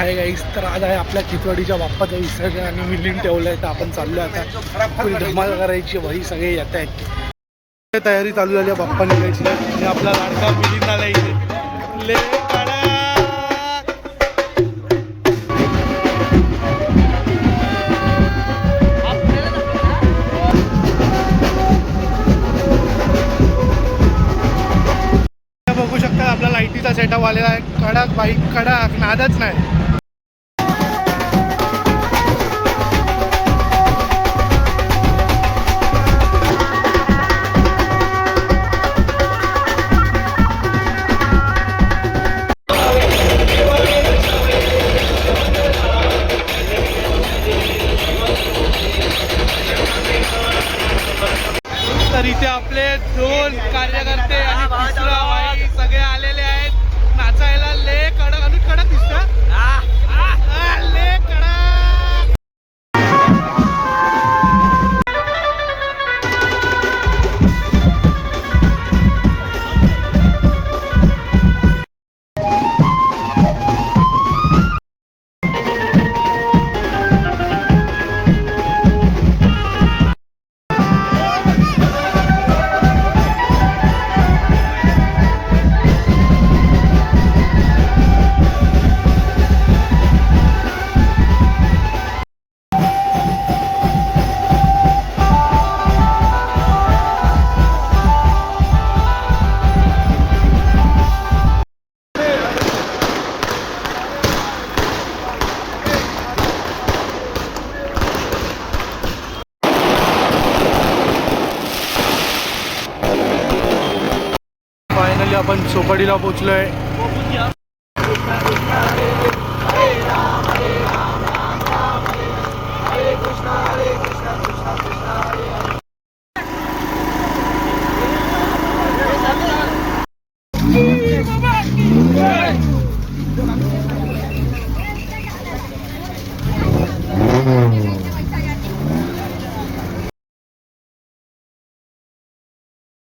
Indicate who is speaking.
Speaker 1: Hi guys, तर आज आहे आपल्या खिचवाडीच्या बाप्पाचं विसर्जन आणि मिलिंद ठेवलं आहे. तर आपण चाललो आता फुल धमाल करायची. भाई सगळे येत आहेत, तयारी चालू झाली आहे बाप्पा निघायची. आणि आपला लाडका मिलिंद आला इथे. ले बघू शकता आपला लाईटीचा सेटअप आलेला आहे. कडक बाईक, कडक नादच नाही. तर इथे आपले 2 कार्यकर्ते आणि तिसरा बाई सगळे आलेले आहेत नाचायला. ले कडक आणि कडक दिसतं. ले कडक. फायनली आपण चोपडीला पोहोचलोय.